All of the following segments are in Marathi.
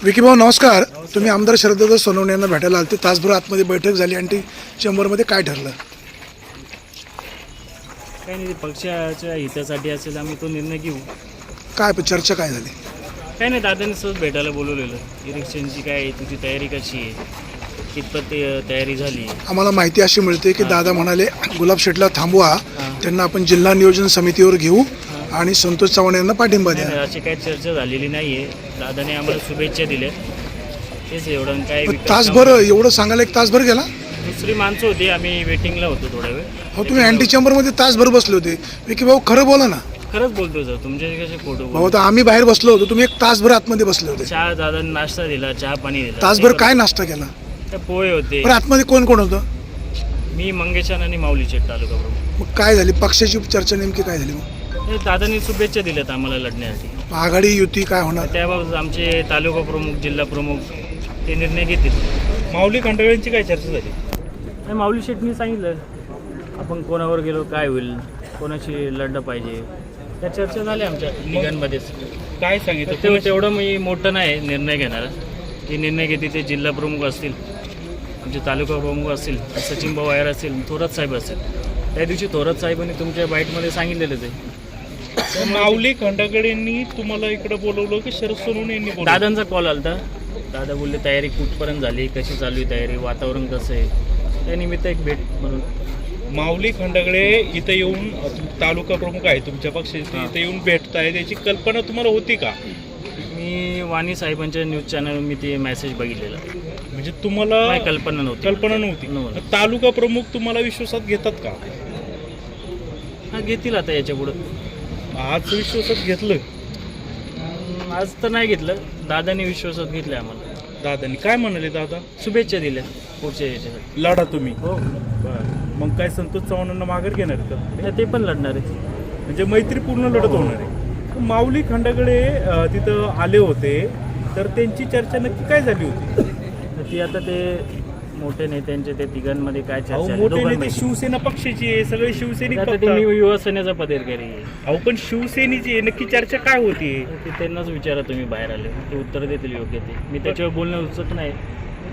विकी भाऊ नमस्कार. तुम्ही आमदार शरददादा सोनवणे यांना भेटायला आले, तासभर आतमध्ये बैठक झाली आणि ती चेंबरमध्ये काय ठरलं? काही नाही, पक्षाच्या हितासाठी असेल आम्ही तो निर्णय घेऊ. काय चर्चा काय झाली? काही नाही, दादांनी सहज भेटायला बोलवलेलं. इलेक्शनची काय तुझी तयारी कशी आहे, कितपत तयारी झाली. आम्हाला माहिती अशी मिळते की दादा म्हणाले गुलाब शेटला थांबवा, त्यांना आपण जिल्हा नियोजन समितीवर घेऊ आणि संतोष चव्हाण यांना पाठिंबा द्या. अशी काही चर्चा झालेली नाही आहे. दादाने आम्हाला शुभेच्छा दिल्या, तेच एवढं. काय तासभर एवढं सांगायला एक तासभर गेला? दुसरी माणसं होती, आम्ही वेटिंगला होतो थोडा वेळ. हो, तुम्ही अँटी चेंबरमध्ये तासभर बसले होते. विकी भाऊ खरं बोला ना. खरंच बोलतो सर, तुमच्या कसे फोटो. भाऊ तर आम्ही बाहेर बसलो होतो, तुम्ही एक तासभर आतमध्ये बसले होते. चहा, दादांनी नाश्ता दिला, चहा पाणी दिला. तासभर काय नाश्ता केला? पोहे होते. पण आतमध्ये कोण कोण होतं? मी, मंगेशान आणि माऊली शेट तालुका प्रमुख. मग काय झाली पक्षाची चर्चा नेमकी काय झाली? मग दादांनी शुभेच्छा दिल्यात आम्हाला लढण्यासाठी. आघाडी युती काय होणार त्याबाबत आमचे तालुका प्रमुख, जिल्हा प्रमुख ते निर्णय घेतील. माऊली खंडागळ्यांची काय चर्चा झाली? नाही, माऊली शेटनी सांगितलं आपण कोणावर गेलो काय होईल, कोणाशी लढलं पाहिजे, त्या चर्चा झाल्या आमच्या तिघांमध्येच. काय सांगितलं? तेवढं मी मोठं नाही निर्णय घेणार. जे निर्णय घेते ते जिल्हा प्रमुख असतील, आमचे तालुका प्रमुख असतील, सचिन भाऊ आयर असतील, थोरात साहेब असतील. त्या दिवशी थोरात साहेबांनी तुमच्या बाईटमध्ये सांगितलेलंच आहे. माऊली खंडागळ्यांनी तुम्हाला इकडे बोलवलं की शरद सोनवणे यांनी बोलवलं? दादांचा कॉल आला होता. दादा बोलले तयारी कुठपर्यंत झाली, कशी चालू आहे तयारी, वातावरण कसं आहे, त्यानिमित्त एक भेट म्हणून. माऊली खंडागळे इथं येऊन, तालुका प्रमुख आहे तुमच्या पक्षाचे, इथं येऊन भेटताय, त्याची कल्पना तुम्हाला होती का? मी वाणी साहेबांच्या न्यूज चॅनल मी ते मेसेज बघितलेला. म्हणजे तुम्हाला कल्पना नव्हती. कल्पना नव्हती. तालुका प्रमुख तुम्हाला विश्वासात घेतात का? हा, घेतील आता याच्या पुढं. आज विश्वासात घेतलं? आज तर नाही घेतलं, दादाने विश्वासात घेतलं आम्हाला. दादानी काय म्हणाले? दादा शुभेच्छा दिल्या पुढच्या याच्यासाठी. लढा तुम्ही. हो, मग काय संतोष चव्हाणांना माघार घेणार का? ते पण लढणार आहे. म्हणजे मैत्रीपूर्ण लढत होणार आहे. माऊली खंडागळे तिथं आले होते, तर त्यांची चर्चा नक्की काय झाली होती? तर ती आता ते मोठे नेत्यांचे ते तिघांमध्ये काय चर्चा आहे, मोठे नेते दोघांमध्ये. शिवसेना पक्षाची आहे, सगळे शिवसैनिक आता ते बघतात. मी युवा सेनेचा पदाधिकारी आहे. अहो पण शिवसेनेची आहे, नक्की चर्चा काय होती? ते त्यांनाच विचारा, तुम्ही बाहेर आले ते उत्तर देतील योग्य ते. मी त्याच्यावर बोलणं उत्सुक नाही,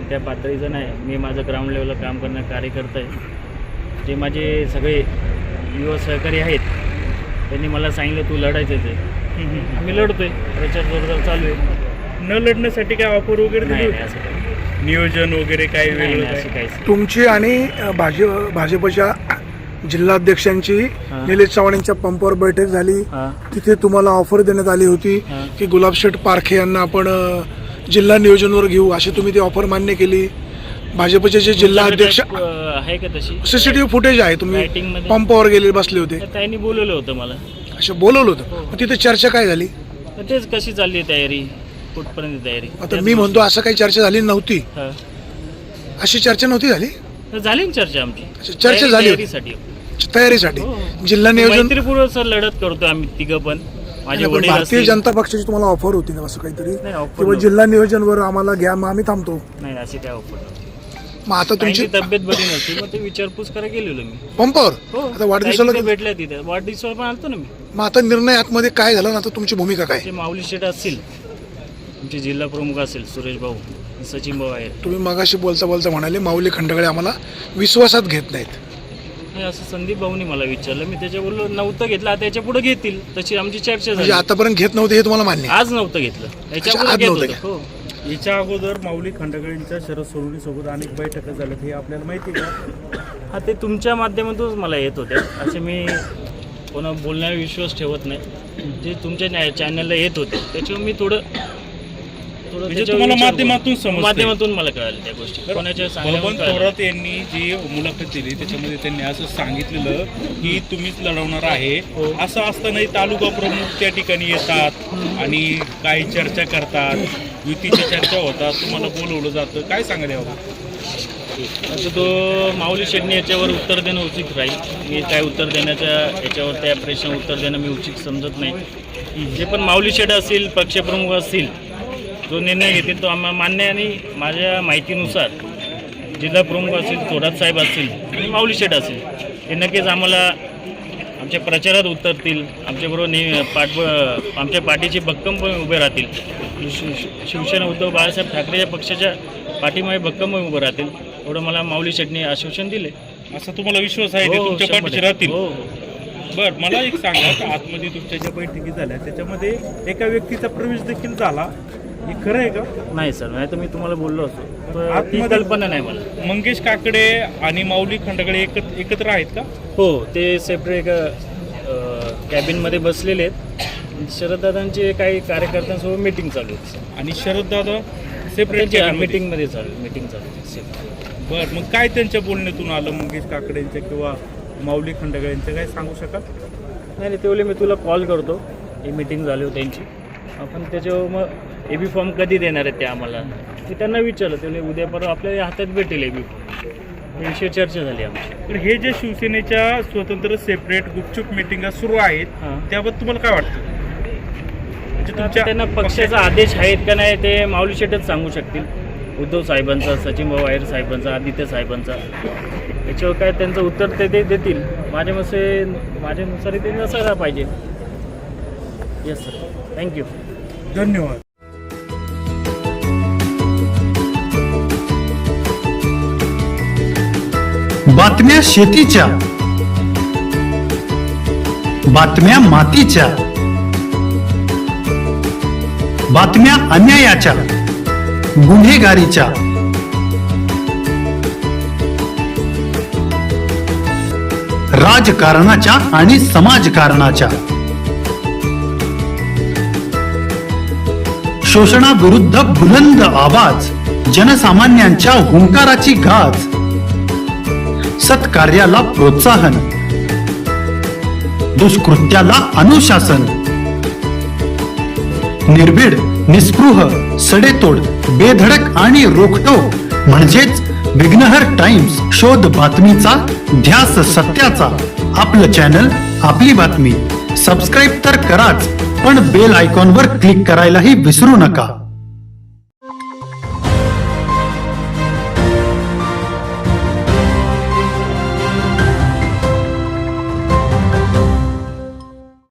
त्या पातळीचं नाही. मी माझं ग्राउंड लेवलला काम करणारं कार्यकर्ता आहे. जे माझे सगळे युवा सहकारी आहेत त्यांनी मला सांगितलं तू लढायचंच आहे. आम्ही लढतोय, प्रचार जोरदार चालू आहे. न लढण्यासाठी काय ऑफर वगैरे दिली नाही, होती? असं काही नियोजन वगैरे काय नाही, वेगळं असं काय? काहीच. तुमची आणि भाजपच्या जिल्हाध्यक्षांची निलेश चव्हाण यांच्या पंपावर बैठक झाली. हां, तिथे तुम्हाला ऑफर देण्यात आली होती हां. की गुलाबशेठ पारखे यांना आपण जिल्हा नियोजनवर घेऊ, अशी तुम्ही ती ऑफर मान्य केली. भाजपचे जे जिल्हा अध्यक्ष, आहे का तशी सीसीटीव्ही फुटेज आहे, तुम्ही लाइटिंगमध्ये? पंपावर गेले बसले होते तर त्यांनी बोलवलं होतं मला. असं बोलवलं होतं. मग तिथे चर्चा काय झाली? तर तेच कशी चालली आहे तयारी, कुठपर्यंत तयारी. आता मी म्हणतो असं काही चर्चा झाली नव्हती. हां. अशी चर्चा नव्हती झाली. तर झाली ना चर्चा आमची. चर्चा झाली होती. तयारीसाठी हो. जिल्हा नियोजन. मैत्रीपूर्वक सर लढत करतो आम्ही तिघं पण. माझे पण वडील भारतीय असतील. जनता पक्षाची तुम्हाला ऑफर होती ना असं काहीतरी, नाही, offer किंवा नव्हती. जिल्हा नियोजनवर आम्हाला घ्या, मग आम्ही थांबतो. नाही, अशी काय ऑफर. मग आता तुमची तब्येत बरी नसती, मग ते विचारपूस करायला गेलेलो मी. पंपावर हो, आता वाढदिवसाला भेटल्या तिथे. वाढदिवसाला पण आलतो ना मी. मग आता निर्णय आतमध्ये काय झाला ना, आता तुमची भूमिका काय? ते माऊली शेट असतील, तुमचे जिल्हा प्रमुख असेल सुरेश भाऊ, सचिन भाऊ आहे. तुम्ही मगाशी बोलता बोलता म्हणाले माऊली खंडागळे आम्हाला विश्वासात घेत नाहीत. नाही, असं संदीप भाऊनी मला विचारलं, मी त्याच्या बोललो नव्हतं घेतलं, आता याच्या पुढे घेतील, तशी आमची चर्चा म्हणजे झाली. आतापर्यंत घेत नव्हते हे तुम्हाला मान्य आहे? आज नव्हतं घेतलं, याच्या आज पुढे घेत नव्हतं होतं. हो. याच्या अगोदर माऊली खंडागळेंच्या शरद सोनवणे सोबत अनेक बैठका झाल्यात, हे आपल्याला माहिती का? हा, ते तुमच्या माध्यमातूनच मला येत होते. असे मी कोणा बोलण्यावर विश्वास ठेवत नाही. जे तुमच्या चॅनलला येत होते त्याच्यावर मी थोडं म्हणजे त्याच्यावर तुम्हाला विचार माध्यमातून करतो. समजतंय. माध्यमातून मला कळालं त्या गोष्टी, कोणाच्या सांगण्यावरून बबन कळालं. थोरात यांनी जी मुलाखत दिली त्याच्यामध्ये त्यांनी असं सांगितलेलं की तुम्हीच लढवणार आहे. हो. असं असतानाही तालुका प्रमुख त्या ठिकाणी येतात आणि काही चर्चा करतात, युतीची चर्चा होतात, तुम्हाला बोलवलं जातं. काय सांगायला हवं? असं तो माऊली शेटणी याच्यावर उत्तर देणं उचित राहील. मी काय उत्तर देण्याच्या याच्यावर त्या प्रश्न उत्तर देणं मी उचित समजत नाही. जे पण माऊली शेट असतील, पक्षप्रमुख असतील, जो निर्णय घेतील तो आम्हाला मान्य. आणि माझ्या माहितीनुसार जिल्हा प्रमुख असतील, थोरात साहेब असतील आणि माऊली शेट असतील, हे नक्कीच आम्हाला आमच्या प्रचारात उतरतील, आमच्याबरोबर आमच्या पाठीची भक्कम पण उभे राहतील. शिवसेना उद्धव बाळासाहेब ठाकरे या पक्षाच्या पाठीमागे भक्कम उभे राहतील, एवढं मला माऊली शेटने आश्वासन दिले. असा तुम्हाला विश्वास आहे ते हो, तुमच्या 100%. पाठीशी राहतील? हो. बर, मला एक सांगा, की आतमध्ये तुमच्या ज्या बैठकी झाल्या त्याच्यामध्ये एका व्यक्तीचा प्रवेश देखील झाला, हे खरं आहे का? नाही सर, नाही तर मी तुम्हाला बोललो असतो, ती आतमध्ये- कल्पना नाही मला. मंगेश काकडे आणि माऊली खंडगळे एकत्र आहेत का? हो, ते सेपरेट कॅबिनमध्ये बसलेले आहेत. शरददादांचे काही कार्यकर्त्यांसोबत मीटिंग चालू आहे आणि शरद दादा सेपरेट मीटिंगमध्ये मीटिंग चालू आहे. बर, मग काय त्यांच्या बोलण्यातून आलं मंगेश काकडेंच्या किंवा माऊली खंडगळ्यांचं, काय सांगू शकाल? नाही, ते बोलले मी तुला कॉल करतो, ही मीटिंग झाली होती त्यांची, आपण त्याच्यावर मग AB फॉर्म कधी देणार आहेत ते आम्हाला, ते त्यांना विचारलं. ते बोलले उद्या परवा आपल्या हातात भेटेल AB फॉर्म. त्याविषयी चर्चा झाली आमची. तर हे जे शिवसेनेच्या स्वतंत्र सेपरेट गुपचूप मिटिंगा सुरू आहेत, हां. त्याबद्दल तुम्हाला काय वाटतं? म्हणजे आता त्यांना पक्षाचा आदेश आहेत का नाही ते माऊली शेटच सांगू शकतील. उद्धव साहेबांचा, सचिन भाऊ आयर साहेबांचा, आदित्य साहेबांचा, याच्यावर काय त्यांचं उत्तर ते देतील. माझ्यानुसार ते नसायला पाहिजे. Yes sir, thank you. धन्यवाद. बातम्या शेतीच्या, बातम्या मातीच्या, बातम्या अन्यायाच्या, गुन्हेगारीच्या, राजकारणाच्या आणि समाजकारणाच्या, शोषणाविरुद्ध बुलंद आवाज, जनसामान्यांच्या हुंकाराची गाज, सत्कार्याला प्रोत्साहन, दुष्कृत्याला अनुशासन, निर्भीड, निस्पृह, सडेतोड, बेधडक आणि रोखठोक म्हणजेच विघ्नहर टाइम्स. शोध बातमीचा, ध्यास सत्याचा. आपलं चॅनल, आपली बातमी. सबस्क्राईब तर कराच, पण बेल आयकॉनवर क्लिक करायलाही विसरू नका.